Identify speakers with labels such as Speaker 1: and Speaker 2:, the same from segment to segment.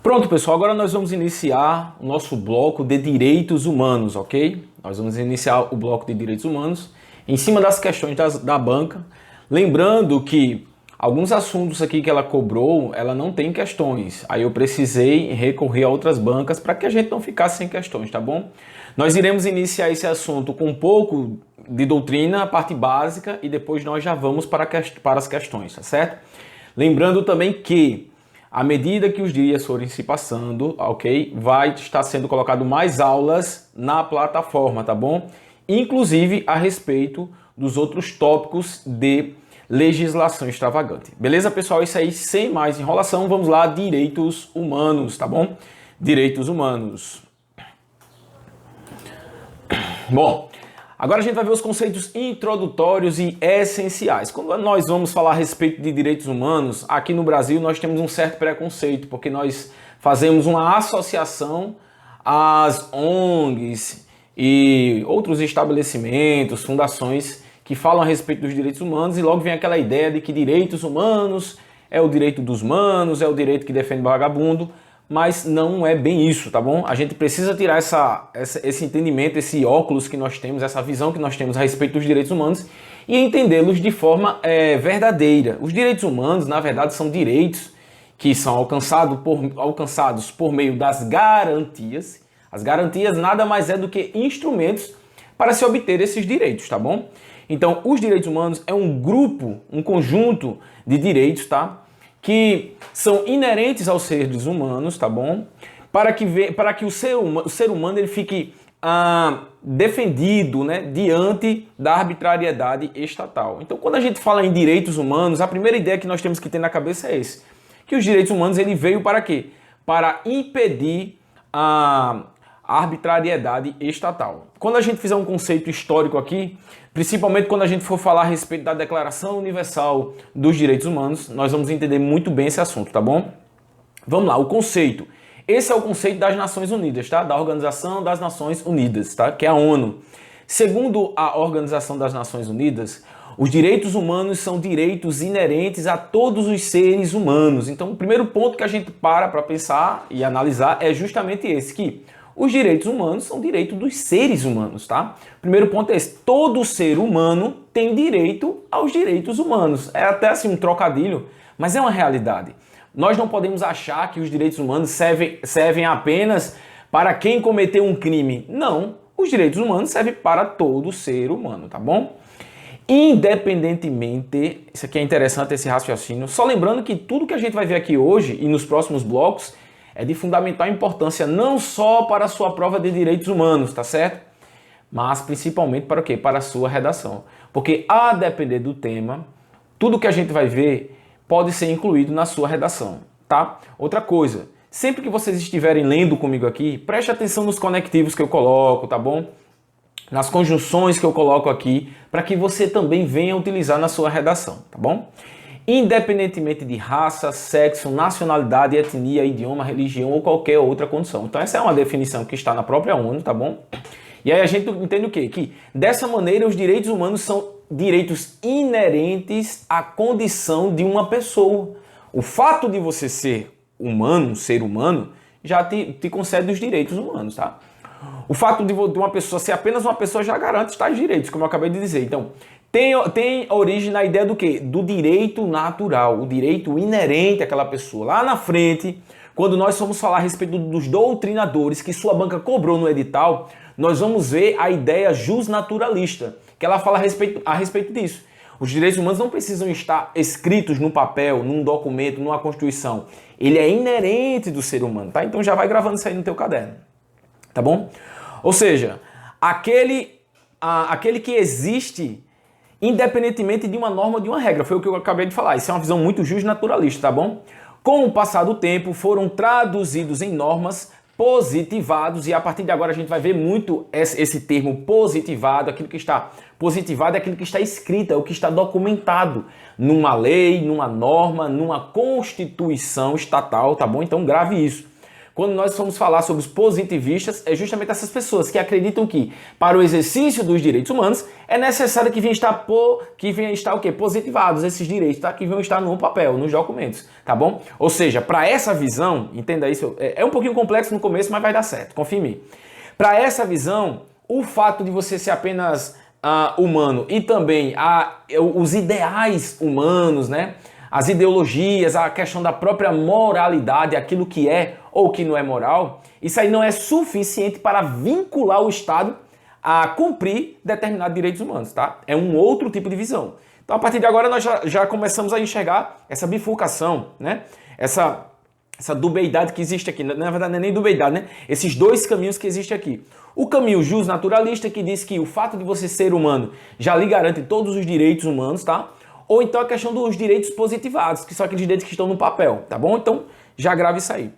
Speaker 1: Pronto, pessoal, agora nós vamos iniciar o nosso bloco de direitos humanos, ok? Nós vamos iniciar o bloco de direitos humanos em cima das questões da banca. Lembrando que alguns assuntos aqui que ela cobrou, ela não tem questões. Aí eu precisei recorrer a outras bancas para que a gente não ficasse sem questões, tá bom? Nós iremos iniciar esse assunto com um pouco de doutrina, a parte básica, e depois nós já vamos para as questões, tá certo? Lembrando também que à medida que os dias forem se passando, ok? Vai estar sendo colocado mais aulas na plataforma, tá bom? Inclusive a respeito dos outros tópicos de legislação extravagante. Beleza, pessoal? Isso aí, sem mais enrolação, vamos lá, direitos humanos, tá bom? Direitos humanos. Bom, agora a gente vai ver os conceitos introdutórios e essenciais. Quando nós vamos falar a respeito de direitos humanos, aqui no Brasil nós temos um certo preconceito, porque nós fazemos uma associação às ONGs e outros estabelecimentos, fundações que falam a respeito dos direitos humanos, e logo vem aquela ideia de que direitos humanos é o direito dos manos, é o direito que defende o vagabundo, mas não é bem isso, tá bom? A gente precisa tirar esse entendimento, esse óculos que nós temos, essa visão que nós temos a respeito dos direitos humanos e entendê-los de forma verdadeira. Os direitos humanos, na verdade, são direitos que são alcançados por meio das garantias. As garantias nada mais é do que instrumentos para se obter esses direitos, tá bom? Então, os direitos humanos é um grupo, um conjunto de direitos, tá? Que são inerentes aos seres humanos, tá bom? Para que o ser humano ele fique defendido, né, diante da arbitrariedade estatal. Então, quando a gente fala em direitos humanos, a primeira ideia que nós temos que ter na cabeça é esse, que os direitos humanos ele veio para quê? Para impedir a arbitrariedade estatal. Quando a gente fizer um conceito histórico aqui, principalmente quando a gente for falar a respeito da Declaração Universal dos Direitos Humanos, nós vamos entender muito bem esse assunto, tá bom? Vamos lá, o conceito. Esse é o conceito das Nações Unidas, tá? Da Organização das Nações Unidas, tá? Que é a ONU. Segundo a Organização das Nações Unidas, os direitos humanos são direitos inerentes a todos os seres humanos. Então, o primeiro ponto que a gente para pensar e analisar é justamente esse, que os direitos humanos são direitos dos seres humanos, tá? Primeiro ponto é esse, todo ser humano tem direito aos direitos humanos. É até assim um trocadilho, mas é uma realidade. Nós não podemos achar que os direitos humanos servem apenas para quem cometeu um crime. Não, os direitos humanos servem para todo ser humano, tá bom? Independentemente, isso aqui é interessante, esse raciocínio, só lembrando que tudo que a gente vai ver aqui hoje e nos próximos blocos é de fundamental importância não só para a sua prova de direitos humanos, tá certo? Mas principalmente para o quê? Para a sua redação. Porque a depender do tema, tudo que a gente vai ver pode ser incluído na sua redação, tá? Outra coisa, sempre que vocês estiverem lendo comigo aqui, preste atenção nos conectivos que eu coloco, tá bom? Nas conjunções que eu coloco aqui, para que você também venha utilizar na sua redação, tá bom? Independentemente de raça, sexo, nacionalidade, etnia, idioma, religião ou qualquer outra condição. Então essa é uma definição que está na própria ONU, tá bom? E aí a gente entende o quê? Que dessa maneira os direitos humanos são direitos inerentes à condição de uma pessoa. O fato de você ser humano, um ser humano, já te concede os direitos humanos, tá? O fato de uma pessoa ser apenas uma pessoa já garante tais direitos, como eu acabei de dizer. Então, tem origem na ideia do quê? Do direito natural, o direito inerente àquela pessoa. Lá na frente, quando nós formos falar a respeito dos doutrinadores que sua banca cobrou no edital, nós vamos ver a ideia justnaturalista, que ela fala a respeito disso. Os direitos humanos não precisam estar escritos no papel, num documento, numa Constituição. Ele é inerente do ser humano, tá? Então já vai gravando isso aí no teu caderno, tá bom? Ou seja, aquele que existe independentemente de uma norma ou de uma regra. Foi o que eu acabei de falar. Isso é uma visão muito justnaturalista, tá bom? Com o passar do tempo, foram traduzidos em normas positivados, e a partir de agora a gente vai ver muito esse termo positivado. Aquilo que está positivado é aquilo que está escrito, é o que está documentado numa lei, numa norma, numa constituição estatal, tá bom? Então grave isso. quando nós vamos falar sobre os positivistas, é justamente essas pessoas que acreditam que, para o exercício dos direitos humanos, é necessário que venham estar o quê? Positivados esses direitos, tá? Que venham estar no papel, nos documentos, tá bom? Ou seja, para essa visão, entenda isso, é um pouquinho complexo no começo, mas vai dar certo, confia em mim. Para essa visão, o fato de você ser apenas humano e também os ideais humanos, né? As ideologias, a questão da própria moralidade, aquilo que é ou que não é moral, isso aí não é suficiente para vincular o Estado a cumprir determinados direitos humanos, tá? É um outro tipo de visão. Então, a partir de agora, nós já começamos a enxergar essa bifurcação, né? Essa dubeidade que existe aqui. Na verdade, não é nem dubeidade, né? Esses dois caminhos que existem aqui. O caminho justnaturalista, que diz que o fato de você ser humano já lhe garante todos os direitos humanos, tá? Ou então a questão dos direitos positivados, que são aqueles direitos que estão no papel, tá bom? Então, já grava isso aí.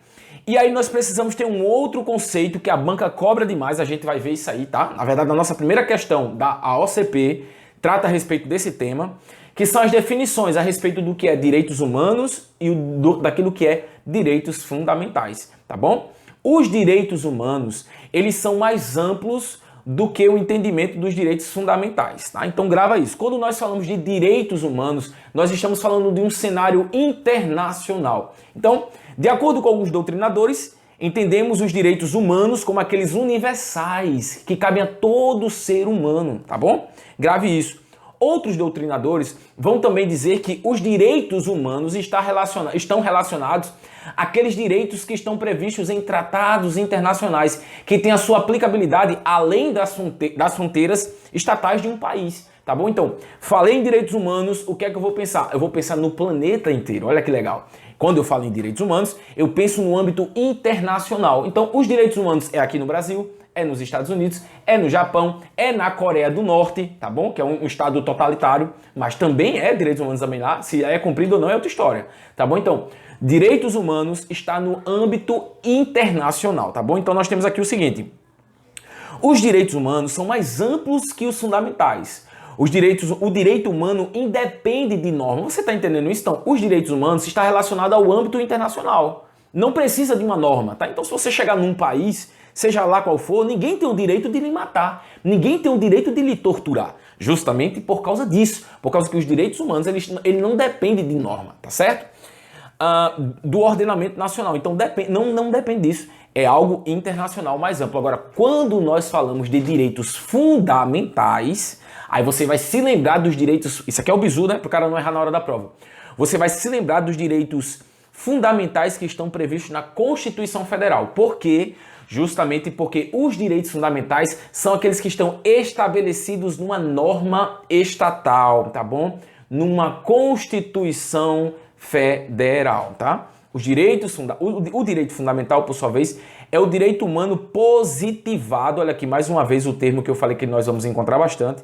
Speaker 1: E aí nós precisamos ter um outro conceito que a banca cobra demais, a gente vai ver isso aí, tá? Na verdade, a nossa primeira questão da OCP trata a respeito desse tema, que são as definições a respeito do que é direitos humanos e daquilo que é direitos fundamentais, tá bom? Os direitos humanos, eles são mais amplos do que o entendimento dos direitos fundamentais, tá? Então grava isso. Quando nós falamos de direitos humanos, nós estamos falando de um cenário internacional. Então, de acordo com alguns doutrinadores, entendemos os direitos humanos como aqueles universais que cabem a todo ser humano, tá bom? Grave isso. Outros doutrinadores vão também dizer que os direitos humanos estão relacionados àqueles direitos que estão previstos em tratados internacionais, que têm a sua aplicabilidade além das fronteiras estatais de um país, tá bom? Então, falei em direitos humanos, o que é que eu vou pensar? Eu vou pensar no planeta inteiro, olha que legal. Quando eu falo em direitos humanos, eu penso no âmbito internacional. Então, os direitos humanos é aqui no Brasil, é nos Estados Unidos, é no Japão, é na Coreia do Norte, tá bom? Que é um estado totalitário, mas também é direitos humanos também lá. Se é cumprido ou não é outra história, tá bom? Então, direitos humanos está no âmbito internacional, tá bom? Então, nós temos aqui o seguinte. Os direitos humanos são mais amplos que os fundamentais. O direito humano independe de norma. Você está entendendo isso? Então, os direitos humanos estão relacionados ao âmbito internacional. Não precisa de uma norma, tá? Então, se você chegar num país, seja lá qual for, ninguém tem o direito de lhe matar. Ninguém tem o direito de lhe torturar. Justamente por causa disso. Por causa que os direitos humanos, ele não depende de norma, tá certo? Do ordenamento nacional. Então, não depende disso. É algo internacional mais amplo. Agora, quando nós falamos de direitos fundamentais, aí você vai se lembrar dos direitos... Isso aqui é o bizu, né? Para o cara não errar na hora da prova. Você vai se lembrar dos direitos fundamentais que estão previstos na Constituição Federal. Por quê? Justamente porque os direitos fundamentais são aqueles que estão estabelecidos numa norma estatal, tá bom? Numa Constituição Federal, tá? O direito fundamental, por sua vez, é o direito humano positivado. Olha aqui, mais uma vez o termo que eu falei que nós vamos encontrar bastante.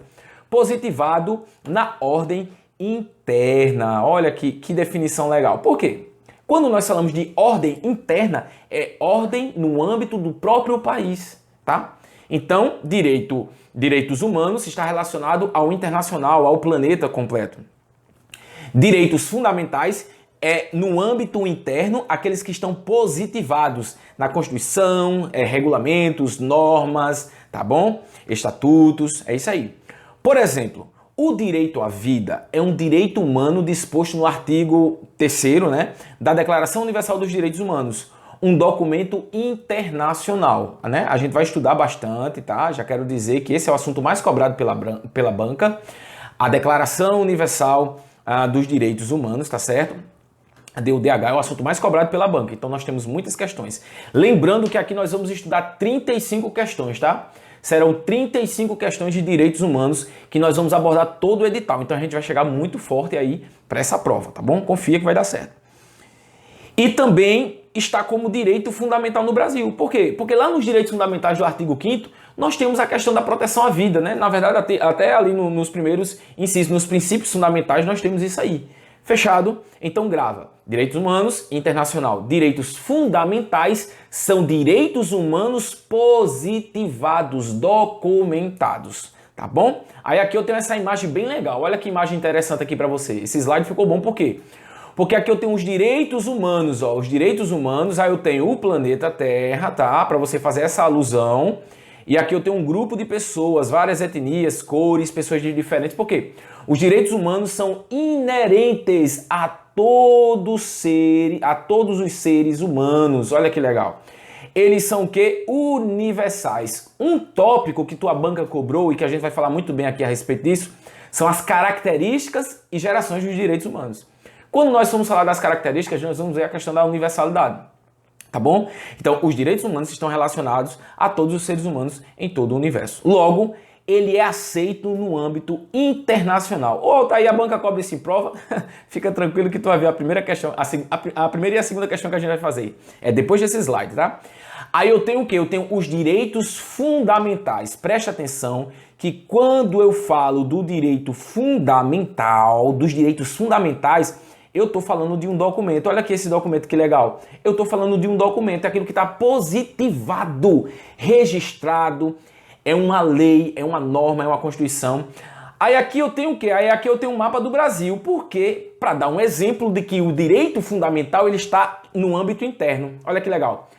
Speaker 1: Positivado na ordem interna. Olha que definição legal. Por quê? Quando nós falamos de ordem interna, é ordem no âmbito do próprio país, tá? Então, direitos humanos está relacionado ao internacional, ao planeta completo. Direitos fundamentais é no âmbito interno, aqueles que estão positivados na Constituição, regulamentos, normas, tá bom? Estatutos, é isso aí. Por exemplo, o direito à vida é um direito humano disposto no artigo 3º, né, da Declaração Universal dos Direitos Humanos, um documento internacional, né? A gente vai estudar bastante, tá? Já quero dizer que esse é o assunto mais cobrado pela banca, a Declaração Universal dos Direitos Humanos, tá certo? A DUDH é o assunto mais cobrado pela banca, então nós temos muitas questões. Lembrando que aqui nós vamos estudar 35 questões, tá? Serão 35 questões de direitos humanos que nós vamos abordar todo o edital. Então a gente vai chegar muito forte aí para essa prova, tá bom? Confia que vai dar certo. E também está como direito fundamental no Brasil. Por quê? Porque lá nos direitos fundamentais do artigo 5º, nós temos a questão da proteção à vida, né? Na verdade, até ali nos primeiros incisos, nos princípios fundamentais, nós temos isso aí. Fechado? Então grava. Direitos humanos, internacional. Direitos fundamentais são direitos humanos positivados, documentados. Tá bom? Aí aqui eu tenho essa imagem bem legal. Olha que imagem interessante aqui para você. Esse slide ficou bom por quê? Porque aqui eu tenho os direitos humanos, ó, os direitos humanos, aí eu tenho o planeta Terra, tá? Para você fazer essa alusão. E aqui eu tenho um grupo de pessoas, várias etnias, cores, pessoas diferentes. Por quê? Os direitos humanos são inerentes a todos os seres humanos. Olha que legal. Eles são o quê? Universais. Um tópico que tua banca cobrou e que a gente vai falar muito bem aqui a respeito disso são as características e gerações dos direitos humanos. Quando nós vamos falar das características, nós vamos ver a questão da universalidade. Tá bom? Então, os direitos humanos estão relacionados a todos os seres humanos em todo o universo. Logo, ele é aceito no âmbito internacional. Ou tá aí a banca cobra isso em prova, fica tranquilo que tu vai ver a primeira questão, a primeira e a segunda questão que a gente vai fazer. É depois desse slide, tá? Aí eu tenho o quê? Eu tenho os direitos fundamentais. Preste atenção que quando eu falo do direito fundamental, dos direitos fundamentais, eu estou falando de um documento. Olha aqui esse documento, que legal. Eu estou falando de um documento, é aquilo que está positivado, registrado, é uma lei, é uma norma, é uma constituição. Aí aqui eu tenho o quê? Aí aqui eu tenho um mapa do Brasil. Por quê? Para dar um exemplo de que o direito fundamental ele está no âmbito interno. Olha que legal.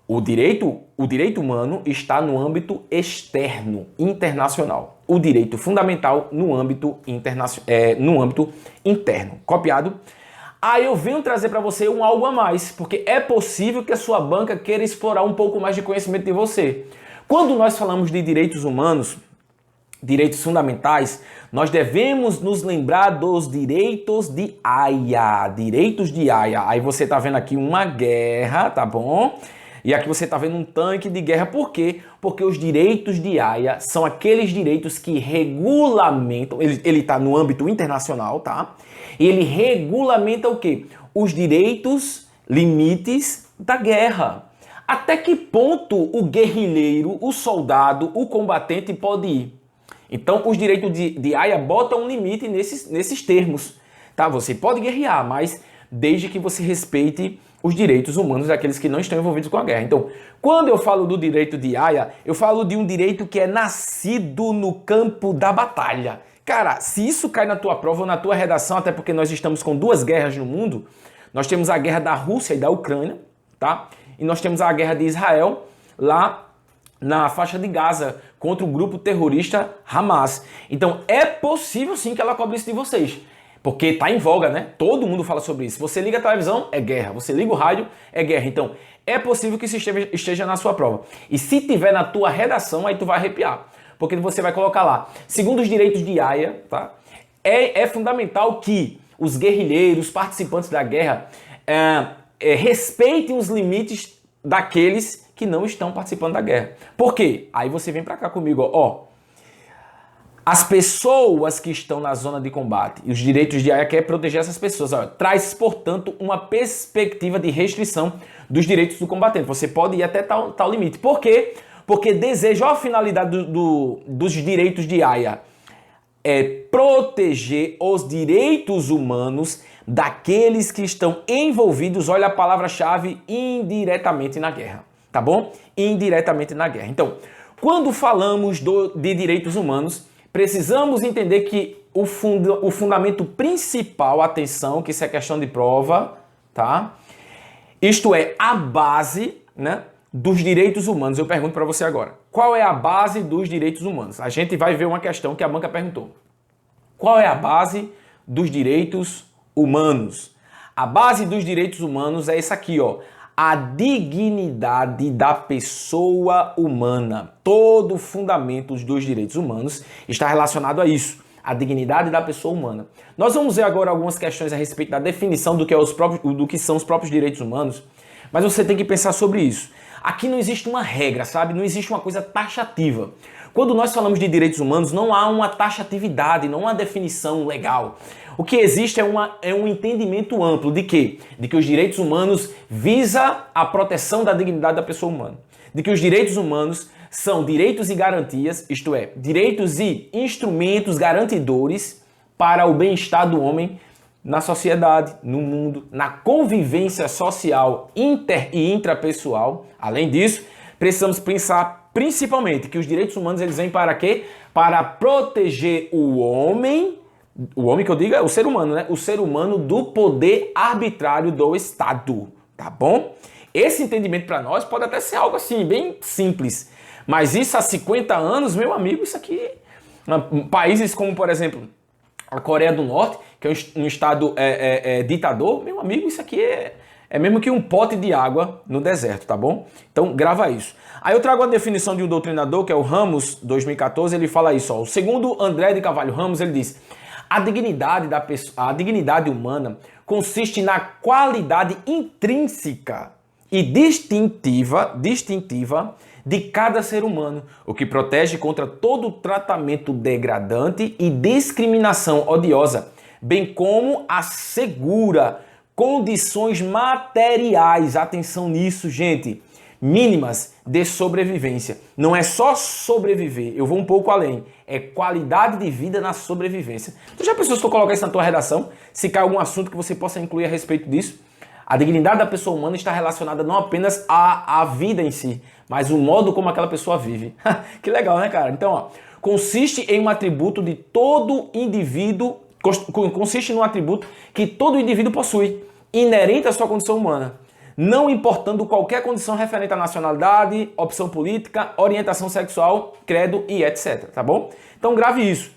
Speaker 1: O direito humano está no âmbito externo, internacional. O direito fundamental no âmbito interno. Copiado? Aí eu venho trazer para você um algo a mais, porque é possível que a sua banca queira explorar um pouco mais de conhecimento de você. Quando nós falamos de direitos humanos, direitos fundamentais, nós devemos nos lembrar dos direitos de Haia. Direitos de Haia. Aí você está vendo aqui uma guerra, tá bom? E aqui você está vendo um tanque de guerra. Por quê? Porque os direitos de Haia são aqueles direitos que regulamentam, ele está no âmbito internacional, tá? E ele regulamenta o quê? Os direitos, limites da guerra. Até que ponto o guerrilheiro, o soldado, o combatente pode ir? Então, os direitos de Haia botam um limite nesses termos, tá? Você pode guerrear, mas desde que você respeite os direitos humanos daqueles que não estão envolvidos com a guerra. Então, quando eu falo do direito de Haia, eu falo de um direito que é nascido no campo da batalha. Cara, se isso cai na tua prova ou na tua redação, até porque nós estamos com duas guerras no mundo, nós temos a guerra da Rússia e da Ucrânia, tá? E nós temos a guerra de Israel lá na faixa de Gaza contra o grupo terrorista Hamas. Então, é possível sim que ela cobre isso de vocês. Porque tá em voga, né? Todo mundo fala sobre isso. Você liga a televisão, é guerra. Você liga o rádio, é guerra. Então, é possível que isso esteja na sua prova. E se tiver na tua redação, aí tu vai arrepiar. Porque você vai colocar lá, segundo os direitos de Haia, tá? É fundamental que os guerrilheiros, participantes da guerra, respeitem os limites daqueles que não estão participando da guerra. Por quê? Aí você vem pra cá comigo, ó. As pessoas que estão na zona de combate e os direitos de Haia quer proteger essas pessoas. Ó, traz, portanto, uma perspectiva de restrição dos direitos do combatente. Você pode ir até tal limite. Por quê? Porque deseja a finalidade dos direitos de Haia é proteger os direitos humanos daqueles que estão envolvidos, olha a palavra-chave, indiretamente na guerra. Tá bom? Indiretamente na guerra. Então, quando falamos de direitos humanos, precisamos entender que o fundamento principal, atenção, que isso é questão de prova, tá? Isto é a base, né, dos direitos humanos. Eu pergunto para você agora, qual é a base dos direitos humanos? A gente vai ver uma questão que a banca perguntou. Qual é a base dos direitos humanos? A base dos direitos humanos é essa aqui, ó. A dignidade da pessoa humana. Todo o fundamento dos direitos humanos está relacionado a isso, a dignidade da pessoa humana. Nós vamos ver agora algumas questões a respeito da definição do que são os próprios direitos humanos, mas você tem que pensar sobre isso. Aqui não existe uma regra, sabe? Não existe uma coisa taxativa. Quando nós falamos de direitos humanos, não há uma taxatividade, não há uma definição legal. O que existe é um entendimento amplo de quê? De que os direitos humanos visam a proteção da dignidade da pessoa humana. De que os direitos humanos são direitos e garantias, isto é, direitos e instrumentos garantidores para o bem-estar do homem na sociedade, no mundo, na convivência social inter e intrapessoal. Além disso, precisamos pensar principalmente que os direitos humanos eles vêm para quê? Para proteger o homem O homem que eu digo é o ser humano, né? O ser humano do poder arbitrário do Estado, tá bom? Esse entendimento para nós pode até ser algo assim, bem simples. Mas isso há 50 anos, meu amigo, isso aqui... Países como, por exemplo, a Coreia do Norte, que é um estado ditador, meu amigo, isso aqui é mesmo que um pote de água no deserto, tá bom? Então, grava isso. Aí eu trago a definição de um doutrinador, que é o Ramos, 2014, ele fala isso, ó. Segundo André de Carvalho Ramos, ele diz: a dignidade humana consiste na qualidade intrínseca e distintiva de cada ser humano, o que protege contra todo tratamento degradante e discriminação odiosa, bem como assegura condições materiais, atenção nisso, gente, mínimas de sobrevivência. Não é só sobreviver, eu vou um pouco além, é qualidade de vida na sobrevivência. Tu já pensou se tu colocar isso na tua redação, se cai algum assunto que você possa incluir a respeito disso? A dignidade da pessoa humana está relacionada não apenas à vida em si, mas o modo como aquela pessoa vive. Que legal, né, cara? Então, ó, consiste em um atributo de todo indivíduo, consiste num atributo que todo indivíduo possui, inerente à sua condição humana, não importando qualquer condição referente à nacionalidade, opção política, orientação sexual, credo e etc, tá bom? Então grave isso.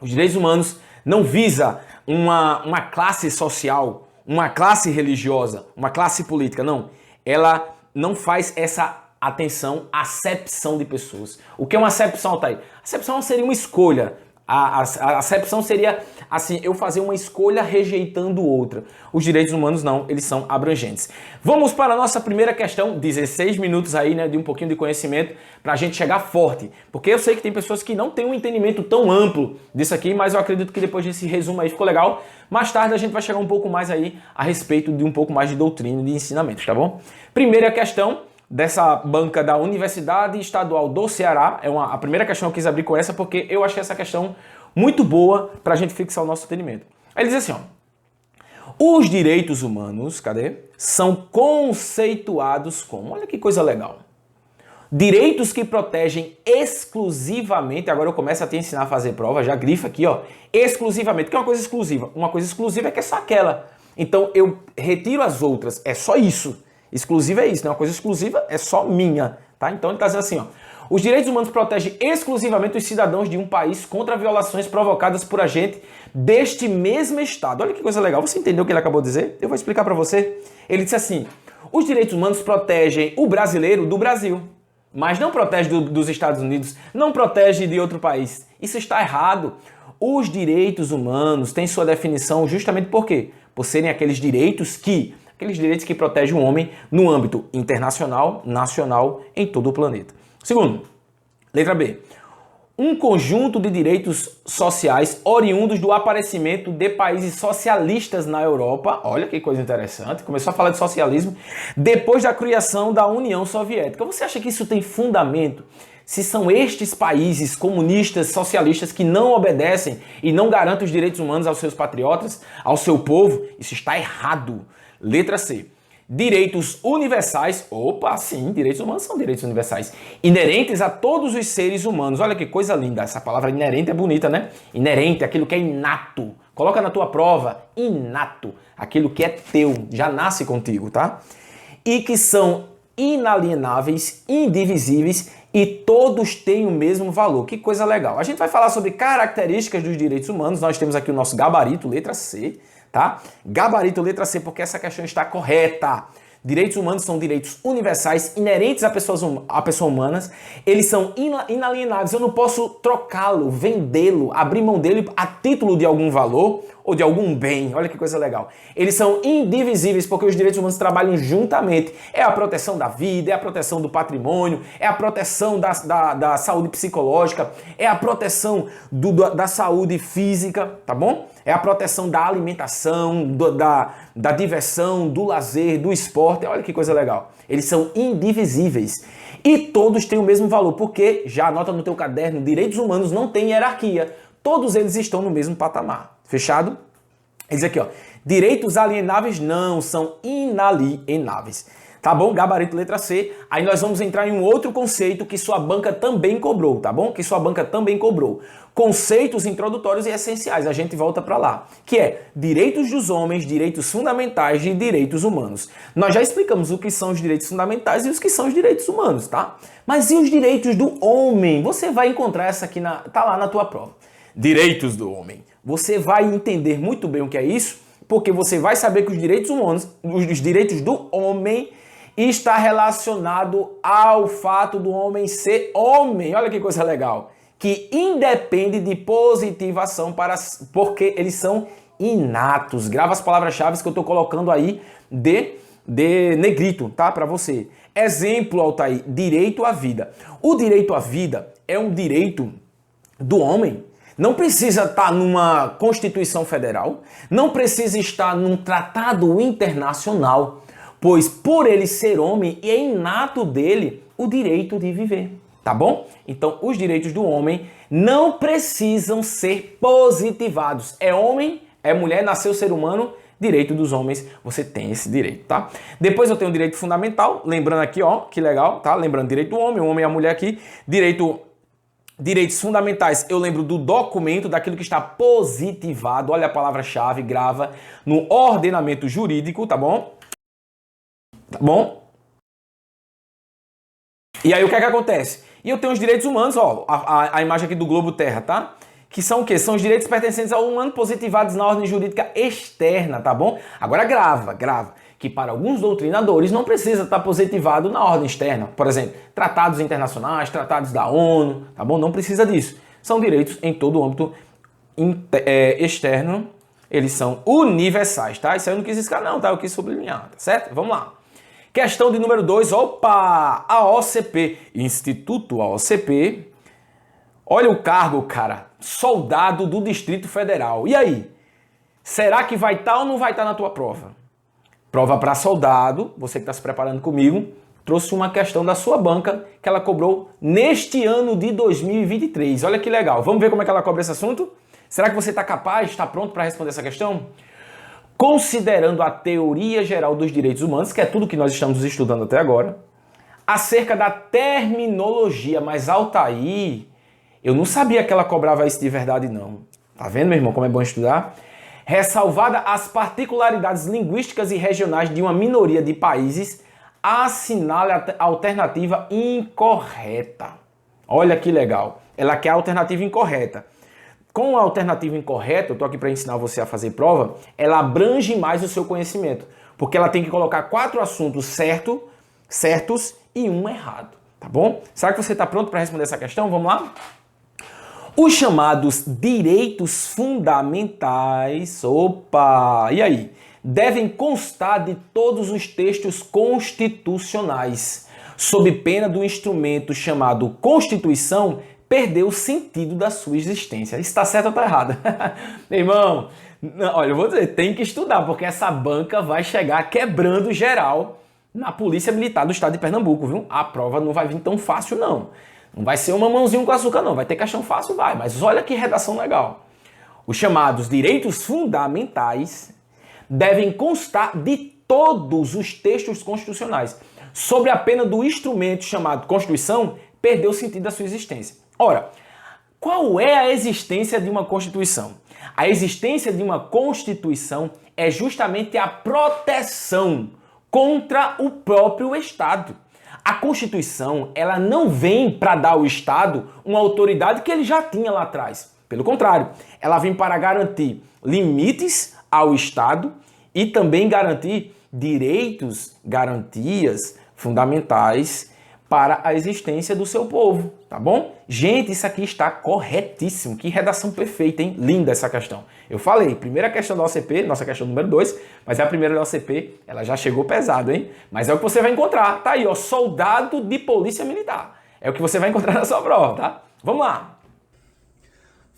Speaker 1: Os direitos humanos não visa uma classe social, uma classe religiosa, uma classe política, não. Ela não faz essa acepção de pessoas. O que é uma acepção, Altair? Acepção seria uma escolha. A acepção seria, assim, eu fazer uma escolha rejeitando outra. Os direitos humanos não, eles são abrangentes. Vamos para a nossa primeira questão, 16 minutos aí, né, de um pouquinho de conhecimento, para a gente chegar forte. Porque eu sei que tem pessoas que não têm um entendimento tão amplo disso aqui, mas eu acredito que depois desse resumo aí ficou legal. Mais tarde a gente vai chegar um pouco mais aí a respeito de um pouco mais de doutrina e de ensinamento, tá bom? Primeira questão dessa banca da Universidade Estadual do Ceará. A primeira questão eu quis abrir com essa porque eu achei essa questão muito boa para a gente fixar o nosso entendimento. Ele diz assim, ó: os direitos humanos, cadê? São conceituados como, olha que coisa legal, direitos que protegem exclusivamente, agora eu começo a te ensinar a fazer prova, já grifa aqui, ó, exclusivamente, que é uma coisa exclusiva. Uma coisa exclusiva é que é só aquela. Então eu retiro as outras, é só isso. Exclusiva é isso, né? Uma coisa exclusiva é só minha, tá? Então ele está dizendo assim, ó: os direitos humanos protegem exclusivamente os cidadãos de um país contra violações provocadas por agente deste mesmo Estado. Olha que coisa legal. Você entendeu o que ele acabou de dizer? Eu vou explicar para você. Ele disse assim: os direitos humanos protegem o brasileiro do Brasil, mas não protege dos Estados Unidos, não protege de outro país. Isso está errado. Os direitos humanos têm sua definição justamente por quê? Por serem aqueles direitos que protegem o homem no âmbito internacional, nacional, em todo o planeta. Segundo, letra B. Um conjunto de direitos sociais oriundos do aparecimento de países socialistas na Europa. Olha que coisa interessante. Começou a falar de socialismo depois da criação da União Soviética. Você acha que isso tem fundamento? Se são estes países comunistas, socialistas, que não obedecem e não garantem os direitos humanos aos seus patriotas, ao seu povo, isso está errado. Letra C. Direitos universais. Opa, sim, direitos humanos são direitos universais. Inerentes a todos os seres humanos. Olha que coisa linda. Essa palavra inerente é bonita, né? Inerente, aquilo que é inato. Coloca na tua prova. Inato. Aquilo que é teu. Já nasce contigo, tá? E que são inalienáveis, indivisíveis e todos têm o mesmo valor. Que coisa legal. A gente vai falar sobre características dos direitos humanos. Nós temos aqui o nosso gabarito, letra C. Tá? Gabarito letra C, porque essa questão está correta. Direitos humanos são direitos universais, inerentes a pessoas humanas. Eles são inalienáveis. Eu não posso trocá-lo, vendê-lo, abrir mão dele a título de algum valor ou de algum bem. Olha que coisa legal. Eles são indivisíveis porque os direitos humanos trabalham juntamente. É a proteção da vida, é a proteção do patrimônio, é a proteção da saúde psicológica, é a proteção da saúde física, tá bom? É a proteção da alimentação, da diversão, do lazer, do esporte. Olha que coisa legal. Eles são indivisíveis. E todos têm o mesmo valor, porque, já anota no teu caderno, direitos humanos não têm hierarquia. Todos eles estão no mesmo patamar. Fechado? Diz aqui, ó. Direitos alienáveis não, são inalienáveis. Tá bom? Gabarito letra C. Aí nós vamos entrar em um outro conceito que sua banca também cobrou, tá bom? Que sua banca também cobrou. Conceitos introdutórios e essenciais. A gente volta para lá. Que é direitos dos homens, direitos fundamentais e direitos humanos. Nós já explicamos o que são os direitos fundamentais e os que são os direitos humanos, tá? Mas e os direitos do homem? Você vai encontrar essa aqui, tá lá na tua prova. Direitos do homem. Você vai entender muito bem o que é isso, porque você vai saber que os direitos humanos, os direitos do homem está relacionado ao fato do homem ser homem. Olha que coisa legal. Que independe de positivação porque eles são inatos. Grava as palavras-chave que eu estou colocando aí de negrito, tá? Para você. Exemplo, Altair, direito à vida. O direito à vida é um direito do homem. Não precisa estar numa Constituição Federal, não precisa estar num tratado internacional, pois por ele ser homem, é inato dele o direito de viver, tá bom? Então, os direitos do homem não precisam ser positivados. É homem, é mulher, nasceu ser humano, direito dos homens, você tem esse direito, tá? Depois eu tenho o direito fundamental, lembrando aqui, ó, que legal, tá? Lembrando direito do homem, o homem e a mulher aqui, direitos fundamentais, eu lembro do documento, daquilo que está positivado, olha a palavra-chave, grava, no ordenamento jurídico, tá bom? Tá bom? E aí o que é que acontece? E eu tenho os direitos humanos, ó, a imagem aqui do globo terra, tá? Que são o quê? São os direitos pertencentes ao humano positivados na ordem jurídica externa, tá bom? Agora grava. Que para alguns doutrinadores não precisa estar positivado na ordem externa. Por exemplo, tratados internacionais, tratados da ONU, tá bom? Não precisa disso. São direitos em todo o âmbito externo, eles são universais, tá? Isso aí eu não quis riscar não, tá? Eu quis sublinhar, tá certo? Vamos lá. Questão de número 2, opa! A OCP, Instituto AOCP. Olha o cargo, cara, soldado do Distrito Federal. E aí? Será que vai estar ou não vai estar na tua prova? Prova para soldado, você que está se preparando comigo, trouxe uma questão da sua banca que ela cobrou neste ano de 2023. Olha que legal. Vamos ver como é que ela cobra esse assunto? Será que você está capaz, está pronto para responder essa questão? Considerando a teoria geral dos direitos humanos, que é tudo que nós estamos estudando até agora, acerca da terminologia, mas Altair, eu não sabia que ela cobrava isso de verdade não. Tá vendo, meu irmão, como é bom estudar? Ressalvada as particularidades linguísticas e regionais de uma minoria de países, assinale a alternativa incorreta. Olha que legal. Ela quer a alternativa incorreta. Com a alternativa incorreta, eu estou aqui para ensinar você a fazer prova, ela abrange mais o seu conhecimento. Porque ela tem que colocar 4 assuntos certos e um errado. Tá bom? Será que você está pronto para responder essa questão? Vamos lá? Os chamados direitos fundamentais, opa, e aí? Devem constar de todos os textos constitucionais, sob pena do instrumento chamado Constituição perder o sentido da sua existência. Está certo ou está errado? Meu irmão, olha, eu vou dizer, tem que estudar, porque essa banca vai chegar quebrando geral na Polícia Militar do Estado de Pernambuco, viu? A prova não vai vir tão fácil, não. Não vai ser um mamãozinho com açúcar, não. Vai ter questão fácil, vai. Mas olha que redação legal. Os chamados direitos fundamentais devem constar de todos os textos constitucionais, sob a pena do instrumento chamado Constituição perder o sentido da sua existência. Ora, qual é a existência de uma Constituição? A existência de uma Constituição é justamente a proteção contra o próprio Estado. A Constituição, ela não vem para dar ao Estado uma autoridade que ele já tinha lá atrás. Pelo contrário, ela vem para garantir limites ao Estado e também garantir direitos, garantias fundamentais para a existência do seu povo, tá bom? Gente, isso aqui está corretíssimo. Que redação perfeita, hein? Linda essa questão. Eu falei, primeira questão da OCP, nossa questão número 2, mas é a primeira da OCP, ela já chegou pesado, hein? Mas é o que você vai encontrar, tá aí, ó, soldado de polícia militar. É o que você vai encontrar na sua prova, tá? Vamos lá!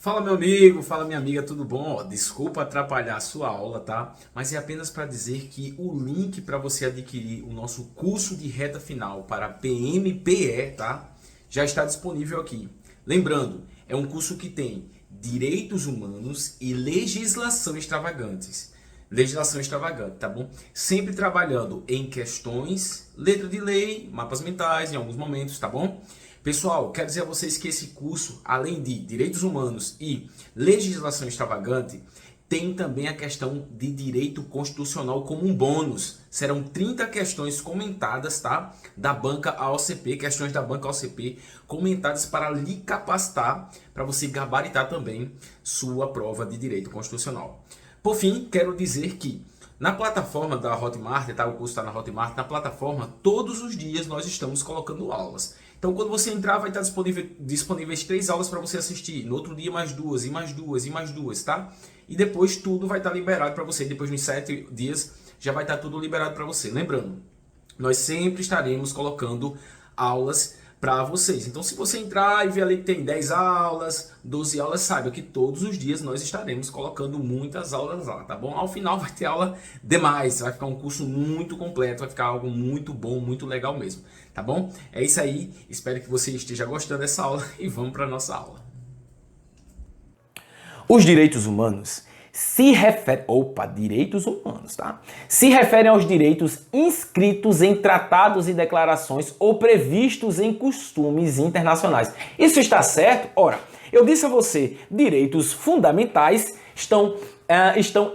Speaker 2: Fala meu amigo, fala minha amiga, tudo bom? Desculpa atrapalhar a sua aula, tá? Mas é apenas para dizer que o link para você adquirir o nosso curso de reta final para PMPE, tá? Já está disponível aqui. Lembrando, é um curso que tem direitos humanos e legislação extravagantes. legislação extravagante, tá bom? Sempre trabalhando em questões, letra de lei, mapas mentais em alguns momentos, tá bom? Pessoal, quero dizer a vocês que esse curso, além de direitos humanos e legislação extravagante, tem também a questão de direito constitucional como um bônus. Serão 30 questões comentadas, tá? Da banca AOCP, questões da banca AOCP, comentadas para lhe capacitar, para você gabaritar também sua prova de direito constitucional. Por fim, quero dizer que na plataforma da Hotmart, tá? O curso está na Hotmart, na plataforma, todos os dias nós estamos colocando aulas. Então, quando você entrar, vai estar disponíveis 3 aulas para você assistir. No outro dia, mais 2, e mais 2, e mais 2, tá? E depois tudo vai estar liberado para você. Depois, nos 7 dias, já vai estar tudo liberado para você. Lembrando, nós sempre estaremos colocando aulas para vocês. Então, se você entrar e ver ali que tem 10 aulas, 12 aulas, saiba que todos os dias nós estaremos colocando muitas aulas lá, tá bom? Ao final vai ter aula demais, vai ficar um curso muito completo, vai ficar algo muito bom, muito legal mesmo, tá bom? É isso aí, espero que você esteja gostando dessa aula e vamos para a nossa aula.
Speaker 1: Os direitos humanos se referem... direitos humanos, tá? Se referem aos direitos inscritos em tratados e declarações ou previstos em costumes internacionais. Isso está certo? Ora, eu disse a você, direitos fundamentais estão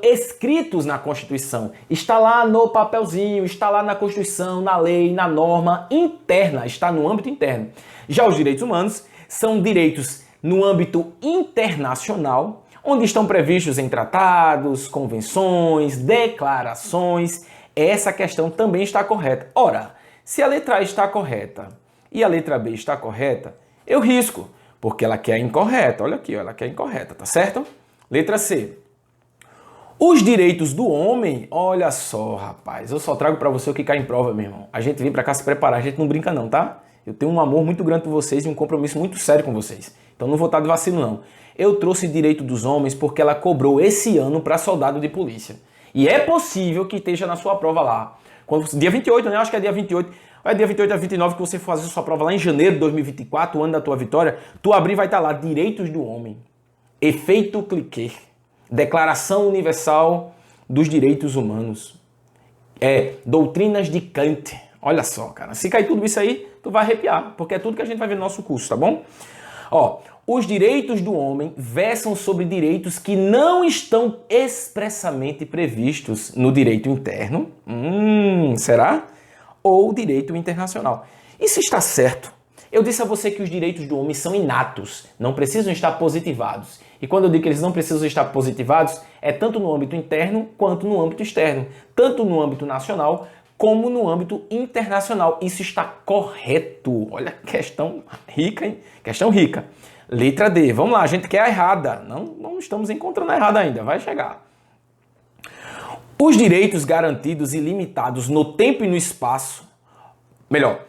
Speaker 1: escritos na Constituição. Está lá no papelzinho, está lá na Constituição, na lei, na norma interna, está no âmbito interno. Já os direitos humanos são direitos no âmbito internacional, onde estão previstos em tratados, convenções, declarações. Essa questão também está correta. Ora, se a letra A está correta e a letra B está correta, eu risco, porque ela quer incorreta. Olha aqui, ela quer incorreta, tá certo? Letra C. Os direitos do homem, olha só, rapaz, eu só trago para você o que cai em prova, meu irmão. A gente vem para cá se preparar, a gente não brinca não, tá? Eu tenho um amor muito grande por vocês e um compromisso muito sério com vocês. Então não vou estar de vacilo não. Eu trouxe direito dos homens porque ela cobrou esse ano para soldado de polícia. E é possível que esteja na sua prova lá. Dia 28, né? Acho que é dia 28. É dia 28 a 29 que você for fazer sua prova lá em janeiro de 2024, o ano da tua vitória. Tu abrir vai estar lá, direitos do homem. Efeito cliquet. Declaração Universal dos Direitos Humanos. Doutrinas de Kant. Olha só, cara. Se cair tudo isso aí, tu vai arrepiar. Porque é tudo que a gente vai ver no nosso curso, tá bom? Ó, os direitos do homem versam sobre direitos que não estão expressamente previstos no direito interno. Será? Ou direito internacional. Isso está certo. Eu disse a você que os direitos do homem são inatos, não precisam estar positivados. E quando eu digo que eles não precisam estar positivados, é tanto no âmbito interno quanto no âmbito externo. Tanto no âmbito nacional como no âmbito internacional. Isso está correto. Olha, questão rica, hein? Questão rica. Letra D. Vamos lá, a gente quer a errada. Não estamos encontrando a errada ainda. Vai chegar. Os direitos garantidos e limitados no tempo e no espaço. Melhor,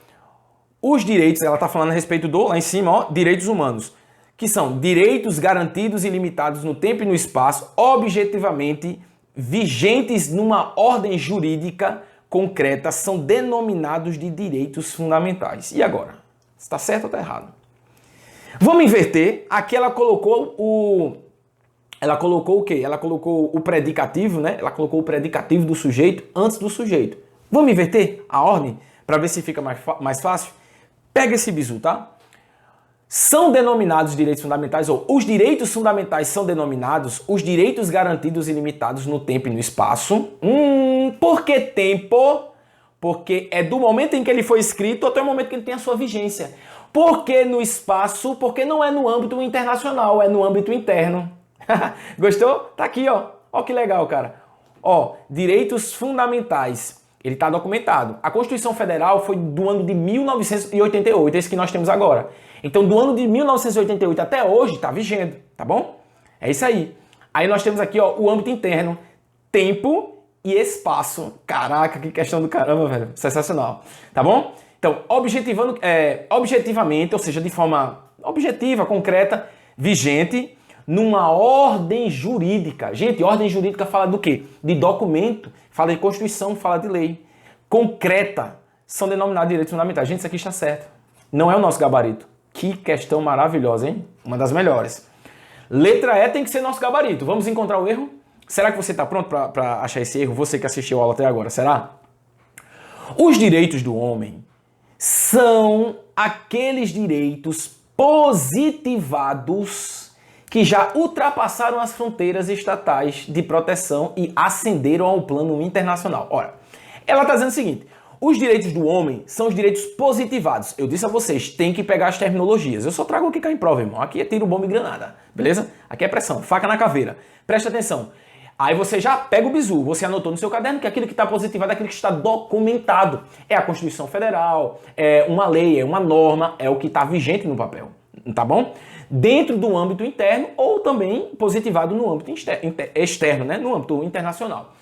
Speaker 1: os direitos, ela está falando a respeito do, lá em cima, ó, direitos humanos. Que são direitos garantidos e limitados no tempo e no espaço, objetivamente vigentes numa ordem jurídica concreta, são denominados de direitos fundamentais. E agora? Está certo ou está errado? Vamos inverter. Aqui ela colocou o quê? Ela colocou o predicativo, né? Ela colocou o predicativo do sujeito antes do sujeito. Vamos inverter a ordem para ver se fica mais fácil? Pega esse bizu, tá? São denominados direitos fundamentais, ou os direitos fundamentais são denominados os direitos garantidos e limitados no tempo e no espaço. Por que tempo? Porque é do momento em que ele foi escrito até o momento que ele tem a sua vigência. Por que no espaço? Porque não é no âmbito internacional, é no âmbito interno. Gostou? Tá aqui, ó. Ó que legal, cara. Ó, direitos fundamentais. Ele está documentado. A Constituição Federal foi do ano de 1988, esse que nós temos agora. Então, do ano de 1988 até hoje, está vigente, tá bom? É isso aí. Aí nós temos aqui, ó, o âmbito interno, tempo e espaço. Caraca, que questão do caramba, velho. Sensacional. Tá bom? Então, objetivamente, ou seja, de forma objetiva, concreta, vigente, numa ordem jurídica. Gente, ordem jurídica fala do quê? De documento, fala de Constituição, fala de lei. Concreta, são denominados direitos fundamentais. Gente, isso aqui está certo. Não é o nosso gabarito. Que questão maravilhosa, hein? Uma das melhores. Letra E tem que ser nosso gabarito. Vamos encontrar o erro? Será que você está pronto para achar esse erro? Você que assistiu a aula até agora, será? Os direitos do homem são aqueles direitos positivados que já ultrapassaram as fronteiras estatais de proteção e ascenderam ao plano internacional. Ora, ela está dizendo o seguinte: os direitos do homem são os direitos positivados. Eu disse a vocês, tem que pegar as terminologias. Eu só trago o que cai em prova, irmão. Aqui é tiro, bomba e granada, beleza? Aqui é pressão, faca na caveira. Presta atenção. Aí você já pega o bizu, você anotou no seu caderno que aquilo que está positivado é aquilo que está documentado. É a Constituição Federal, é uma lei, é uma norma, é o que está vigente no papel, tá bom? Dentro do âmbito interno ou também positivado no âmbito externo, né? No âmbito internacional.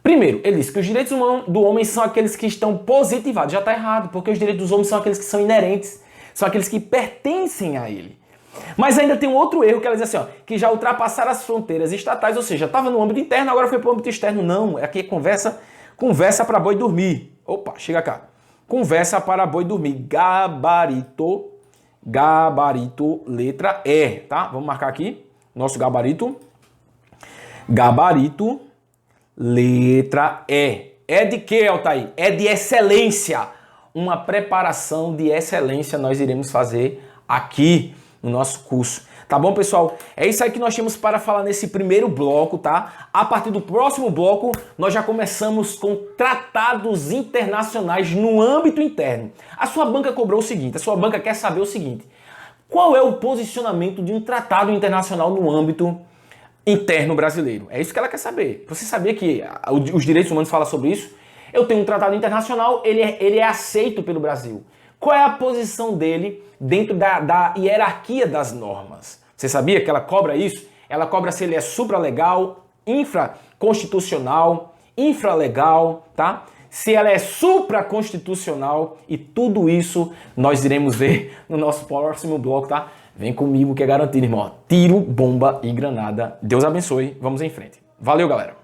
Speaker 1: Primeiro, ele disse que os direitos do homem são aqueles que estão positivados. Já está errado, porque os direitos dos homens são aqueles que são inerentes, são aqueles que pertencem a ele. Mas ainda tem um outro erro que ela diz assim, ó, que já ultrapassaram as fronteiras estatais, ou seja, estava no âmbito interno, agora foi para o âmbito externo. Não, aqui é conversa para boi dormir. Opa, chega cá. Conversa para boi dormir. Gabarito, letra E, tá? Vamos marcar aqui, nosso gabarito. Gabarito, letra E. É de quê, Altair? É de excelência. Uma preparação de excelência nós iremos fazer aqui no nosso curso. Tá bom, pessoal? É isso aí que nós tínhamos para falar nesse primeiro bloco, tá? A partir do próximo bloco, nós já começamos com tratados internacionais no âmbito interno. A sua banca cobrou o seguinte, a sua banca quer saber o seguinte: qual é o posicionamento de um tratado internacional no âmbito interno brasileiro? É isso que ela quer saber. Você sabia que os direitos humanos falam sobre isso? Eu tenho um tratado internacional, ele é aceito pelo Brasil. Qual é a posição dele dentro da hierarquia das normas? Você sabia que ela cobra isso? Ela cobra se ele é supralegal, infraconstitucional, infralegal, tá? Se ela é supraconstitucional, e tudo isso nós iremos ver no nosso próximo bloco, tá? Vem comigo que é garantido, irmão. Tiro, bomba e granada. Deus abençoe. Vamos em frente. Valeu, galera.